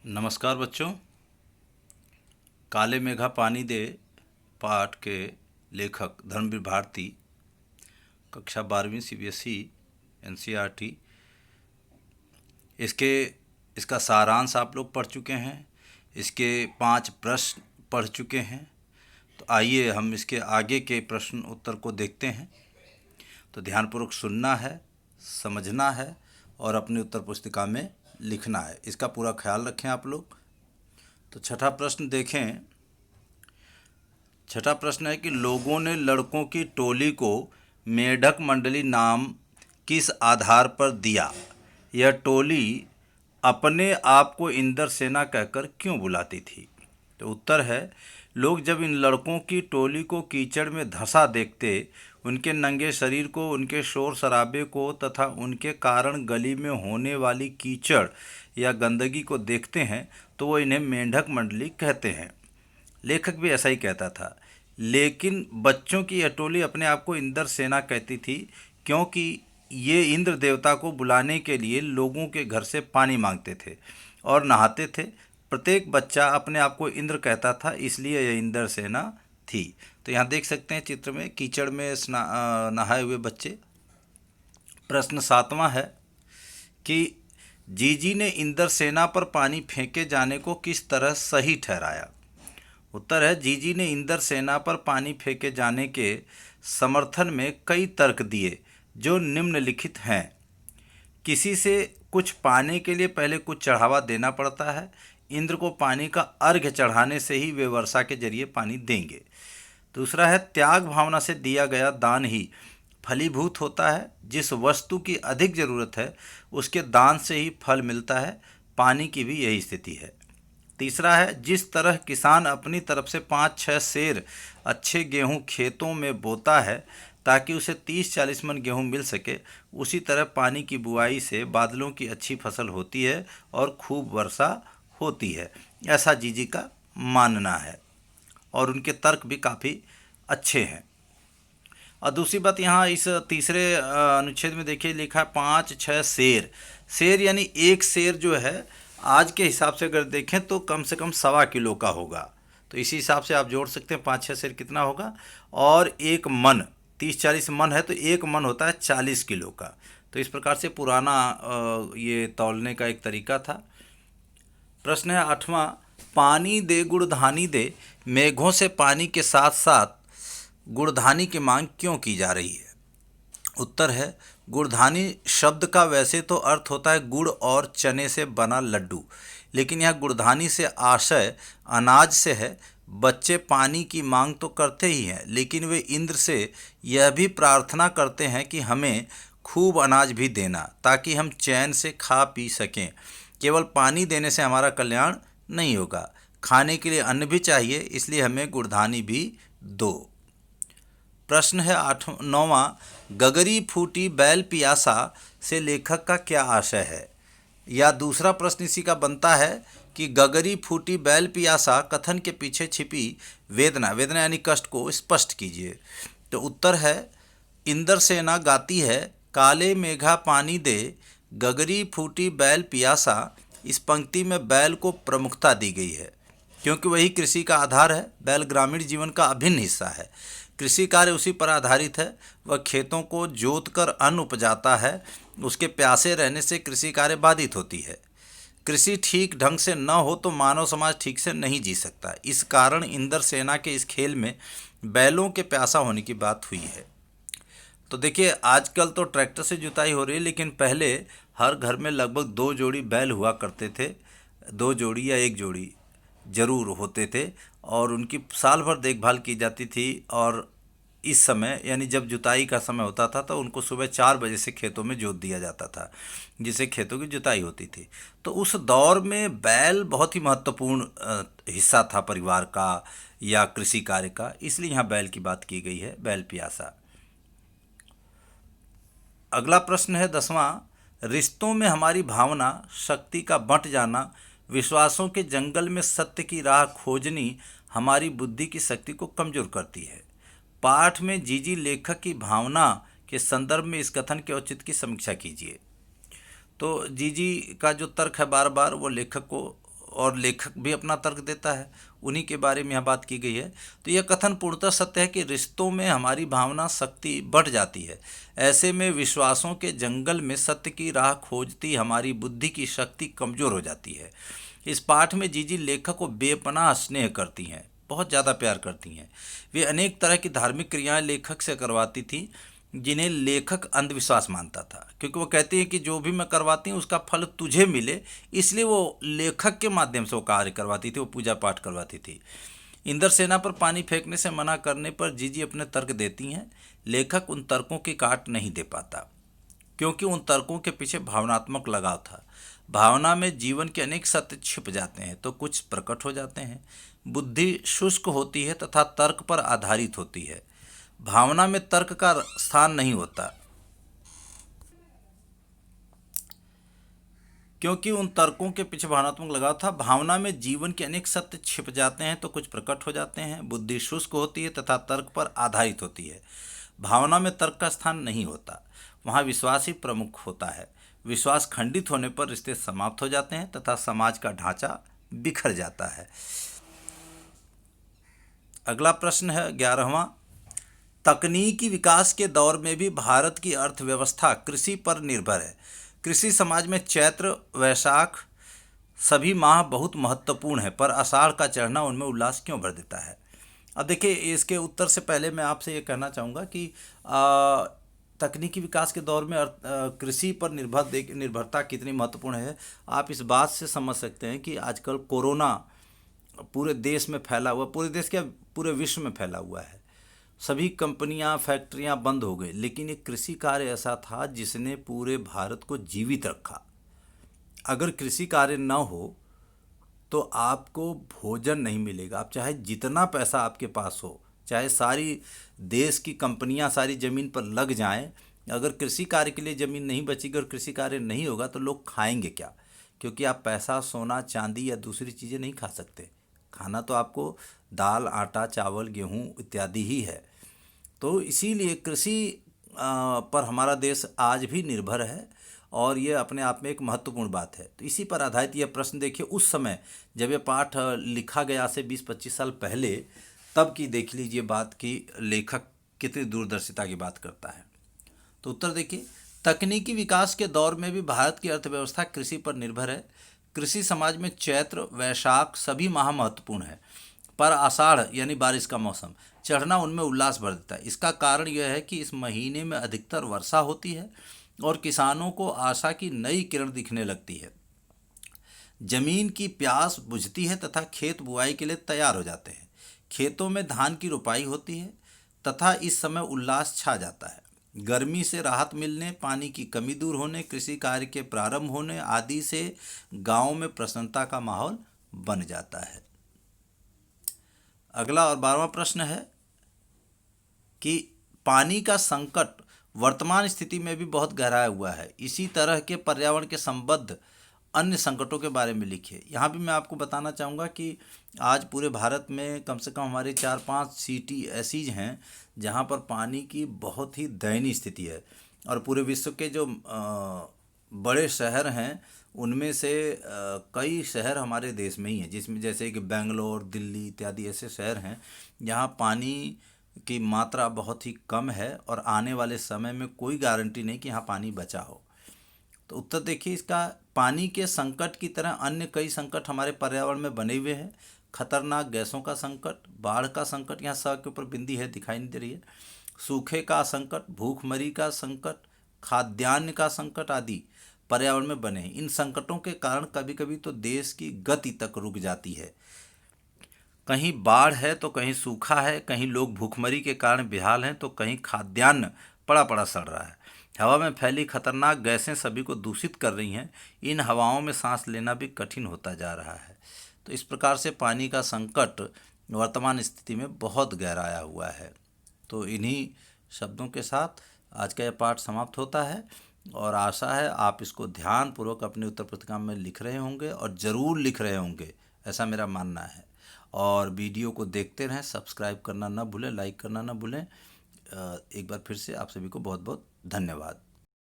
नमस्कार बच्चों। काले मेघा पानी दे पाठ के लेखक धर्मवीर भारती, कक्षा 12वीं सीबीएसई एनसीईआरटी। इसका सारांश आप लोग पढ़ चुके हैं। इसके 5 प्रश्न पढ़ चुके हैं। तो आइए हम इसके आगे के प्रश्न उत्तर को देखते हैं। तो ध्यानपूर्वक सुनना है, समझना है और अपनी उत्तर पुस्तिका में लिखना है। इसका पूरा ख्याल रखें आप लोग। तो छठा प्रश्न देखें। छठा प्रश्न है कि लोगों ने लड़कों की टोली को मेढक मंडली नाम किस आधार पर दिया? यह टोली अपने आप को इंद्र सेना कहकर क्यों बुलाती थी? तो उत्तर है, लोग जब इन लड़कों की टोली को कीचड़ में धंसा देखते, उनके नंगे शरीर को, उनके शोर शराबे को तथा उनके कारण गली में होने वाली कीचड़ या गंदगी को देखते हैं तो वो इन्हें मेंढक मंडली कहते हैं। लेखक भी ऐसा ही कहता था। लेकिन बच्चों की यह टोली अपने आप को इंद्र सेना कहती थी क्योंकि ये इंद्र देवता को बुलाने के लिए लोगों के घर से पानी मांगते थे और नहाते थे। प्रत्येक बच्चा अपने आप को इंद्र कहता था, इसलिए यह इंद्र सेना थी। तो यहाँ देख सकते हैं चित्र में कीचड़ में नहाए हुए बच्चे। प्रश्न 7वां है कि जीजी ने इंद्र सेना पर पानी फेंके जाने को किस तरह सही ठहराया? उत्तर है, जीजी ने इंद्र सेना पर पानी फेंके जाने के समर्थन में कई तर्क दिए जो निम्नलिखित हैं। किसी से कुछ पाने के लिए पहले कुछ चढ़ावा देना पड़ता है। इंद्र को पानी का अर्घ्य चढ़ाने से ही वे वर्षा के जरिए पानी देंगे। दूसरा है, त्याग भावना से दिया गया दान ही फलीभूत होता है। जिस वस्तु की अधिक ज़रूरत है उसके दान से ही फल मिलता है। पानी की भी यही स्थिति है। तीसरा है, जिस तरह किसान अपनी तरफ से 5-6 सेर अच्छे गेहूं खेतों में बोता है ताकि उसे 30-40 मन गेहूं मिल सके, उसी तरह पानी की बुआई से बादलों की अच्छी फसल होती है और खूब वर्षा होती है। ऐसा जीजी का मानना है और उनके तर्क भी काफ़ी अच्छे हैं। और दूसरी बात, यहाँ इस तीसरे अनुच्छेद में देखिए लिखा है 5-6 सेर। सेर यानी एक सेर जो है आज के हिसाब से अगर देखें तो कम से कम 1.25 किलो का होगा। तो इसी हिसाब से आप जोड़ सकते हैं 5-6 सेर कितना होगा। और एक मन 30-40 मन है तो एक मन होता है 40 किलो का। तो इस प्रकार से पुराना ये तौलने का एक तरीका था। प्रश्न है 8वां, पानी दे गुड़धानी दे, मेघों से पानी के साथ साथ गुड़धानी की मांग क्यों की जा रही है? उत्तर है, गुड़धानी शब्द का वैसे तो अर्थ होता है गुड़ और चने से बना लड्डू, लेकिन यह गुड़धानी से आशय अनाज से है। बच्चे पानी की मांग तो करते ही हैं, लेकिन वे इंद्र से यह भी प्रार्थना करते हैं कि हमें खूब अनाज भी देना ताकि हम चैन से खा पी सकें। केवल पानी देने से हमारा कल्याण नहीं होगा, खाने के लिए अन्न भी चाहिए, इसलिए हमें गुड़धानी भी दो। प्रश्न है 9वां, गगरी फूटी बैल पियासा से लेखक का क्या आशय है? या दूसरा प्रश्न इसी का बनता है कि गगरी फूटी बैल पियासा कथन के पीछे छिपी वेदना, वेदना यानी कष्ट को स्पष्ट कीजिए। तो उत्तर है, इंद्र सेना गाती है काले मेघा पानी दे, गगरी फूटी बैल पियासा। इस पंक्ति में बैल को प्रमुखता दी गई है क्योंकि वही कृषि का आधार है। बैल ग्रामीण जीवन का अभिन्न हिस्सा है। कृषि कार्य उसी पर आधारित है। वह खेतों को जोत कर अन्न उपजाता है। उसके प्यासे रहने से कृषि कार्य बाधित होती है। कृषि ठीक ढंग से न हो तो मानव समाज ठीक से नहीं जी सकता। इस कारण इंद्र सेना के इस खेल में बैलों के प्यासा होने की बात हुई है। तो देखिए, आजकल तो ट्रैक्टर से जुताई हो रही है, लेकिन पहले हर घर में लगभग 2 जोड़ी बैल हुआ करते थे। 2 जोड़ी या 1 जोड़ी जरूर होते थे और उनकी साल भर देखभाल की जाती थी। और इस समय यानी जब जुताई का समय होता था तो उनको सुबह 4 बजे से खेतों में जोत दिया जाता था, जिससे खेतों की जुताई होती थी। तो उस दौर में बैल बहुत ही महत्वपूर्ण हिस्सा था परिवार का या कृषि कार्य का, इसलिए यहाँ बैल की बात की गई है, बैल पियासा। अगला प्रश्न है 10वां, रिश्तों में हमारी भावना शक्ति का बंट जाना, विश्वासों के जंगल में सत्य की राह खोजनी हमारी बुद्धि की शक्ति को कमजोर करती है। पाठ में जीजी लेखक की भावना के संदर्भ में इस कथन के औचित्य की समीक्षा कीजिए। तो जीजी का जो तर्क है बार बार वो लेखक को और लेखक भी अपना तर्क देता है, उन्हीं के बारे में यह बात की गई है। तो यह कथन पूर्णतः सत्य है कि रिश्तों में हमारी भावना शक्ति बढ़ जाती है। ऐसे में विश्वासों के जंगल में सत्य की राह खोजती हमारी बुद्धि की शक्ति कमज़ोर हो जाती है। इस पाठ में जीजी लेखक को बेपनाह स्नेह करती हैं, बहुत ज़्यादा प्यार करती हैं। वे अनेक तरह की धार्मिक क्रियाएं लेखक से करवाती थी जिन्हें लेखक अंधविश्वास मानता था, क्योंकि वो कहती हैं कि जो भी मैं करवाती हूँ उसका फल तुझे मिले, इसलिए वो लेखक के माध्यम से वो कार्य करवाती थी, वो पूजा पाठ करवाती थी। इंद्रसेना पर पानी फेंकने से मना करने पर जीजी अपने तर्क देती हैं। लेखक उन तर्कों की काट नहीं दे पाता, क्योंकि उन तर्कों के पीछे भावनात्मक लगाव था। भावना में जीवन के अनेक सत्य छिप जाते हैं तो कुछ प्रकट हो जाते हैं। बुद्धि शुष्क होती है तथा तर्क पर आधारित होती है। भावना में तर्क का स्थान नहीं होता, क्योंकि उन तर्कों के पीछे भावनात्मक लगाव था। भावना में जीवन के अनेक सत्य छिप जाते हैं तो कुछ प्रकट हो जाते हैं। बुद्धि शुष्क होती है तथा तर्क पर आधारित होती है। भावना में तर्क का स्थान नहीं होता, वहाँ विश्वास ही प्रमुख होता है। विश्वास खंडित होने पर रिश्ते समाप्त हो जाते हैं तथा समाज का ढांचा बिखर जाता है। अगला प्रश्न है 11वां। तकनीकी विकास के दौर में भी भारत की अर्थव्यवस्था कृषि पर निर्भर है। कृषि समाज में चैत्र वैशाख सभी माह बहुत महत्वपूर्ण है, पर आषाढ़ का चढ़ना उनमें उल्लास क्यों भर देता है। अब देखिए, इसके उत्तर से पहले मैं आपसे ये कहना चाहूँगा कि तकनीकी विकास के दौर में कृषि पर निर्भरता कितनी महत्वपूर्ण है, आप इस बात से समझ सकते हैं कि आजकल कोरोना पूरे देश में फैला हुआ, पूरे देश क्या पूरे विश्व में फैला हुआ है। सभी कंपनियां फैक्ट्रियां बंद हो गई, लेकिन एक कृषि कार्य ऐसा था जिसने पूरे भारत को जीवित रखा। अगर कृषि कार्य न हो तो आपको भोजन नहीं मिलेगा। आप चाहे जितना पैसा आपके पास हो, चाहे सारी देश की कंपनियां सारी ज़मीन पर लग जाएं, अगर कृषि कार्य के लिए ज़मीन नहीं बचेगी और कृषि कार्य नहीं होगा तो लोग खाएंगे क्या। क्योंकि आप पैसा सोना चांदी या दूसरी चीज़ें नहीं खा सकते। खाना तो आपको दाल आटा चावल गेहूँ इत्यादि ही है। तो इसीलिए कृषि पर हमारा देश आज भी निर्भर है और ये अपने आप में एक महत्वपूर्ण बात है। तो इसी पर आधारित यह प्रश्न देखिए, उस समय जब ये पाठ लिखा गया से 20-25 साल पहले, तब की देख लीजिए बात की लेखक कितनी दूरदर्शिता की बात करता है। तो उत्तर देखिए, तकनीकी विकास के दौर में भी भारत की अर्थव्यवस्था कृषि पर निर्भर है। कृषि समाज में चैत्र वैशाख सभी माह महत्वपूर्ण है, पर आषाढ़ यानी बारिश का मौसम चढ़ना उनमें उल्लास भर देता है। इसका कारण यह है कि इस महीने में अधिकतर वर्षा होती है और किसानों को आशा की नई किरण दिखने लगती है। जमीन की प्यास बुझती है तथा खेत बुआई के लिए तैयार हो जाते हैं। खेतों में धान की रोपाई होती है तथा इस समय उल्लास छा जाता है। गर्मी से राहत मिलने, पानी की कमी दूर होने, कृषि कार्य के प्रारंभ होने आदि से गांव में प्रसन्नता का माहौल बन जाता है। अगला और 12वां प्रश्न है कि पानी का संकट वर्तमान स्थिति में भी बहुत गहराया हुआ है। इसी तरह के पर्यावरण के संबद्ध अन्य संकटों के बारे में लिखिए। यहाँ भी मैं आपको बताना चाहूँगा कि आज पूरे भारत में कम से कम हमारे 4-5 सिटी ऐसी हैं जहाँ पर पानी की बहुत ही दयनीय स्थिति है। और पूरे विश्व के जो बड़े शहर हैं उनमें से कई शहर हमारे देश में ही हैं, जिसमें जैसे कि बेंगलोर, दिल्ली इत्यादि ऐसे शहर हैं जहाँ पानी की मात्रा बहुत ही कम है और आने वाले समय में कोई गारंटी नहीं कि यहाँ पानी बचा हो। तो उत्तर देखिए इसका, पानी के संकट की तरह अन्य कई संकट हमारे पर्यावरण में बने हुए हैं। खतरनाक गैसों का संकट, बाढ़ का संकट, यहाँ सड़क के ऊपर बिंदी है दिखाई नहीं दे रही है, सूखे का संकट, भूखमरी का संकट, खाद्यान्न का संकट आदि पर्यावरण में बने हैं। इन संकटों के कारण कभी कभी तो देश की गति तक रुक जाती है। कहीं बाढ़ है तो कहीं सूखा है, कहीं लोग भूखमरी के कारण बेहाल हैं तो कहीं खाद्यान्न पड़ा पड़ा सड़ रहा है। हवा में फैली खतरनाक गैसें सभी को दूषित कर रही हैं। इन हवाओं में सांस लेना भी कठिन होता जा रहा है। तो इस प्रकार से पानी का संकट वर्तमान स्थिति में बहुत गहराया हुआ है। तो इन्हीं शब्दों के साथ आज का यह पाठ समाप्त होता है और आशा है आप इसको ध्यानपूर्वक अपनी उत्तर पुस्तिका में लिख रहे होंगे और ज़रूर लिख रहे होंगे, ऐसा मेरा मानना है। और वीडियो को देखते रहें, सब्सक्राइब करना ना भूलें, लाइक करना ना भूलें। एक बार फिर से आप सभी को बहुत बहुत धन्यवाद।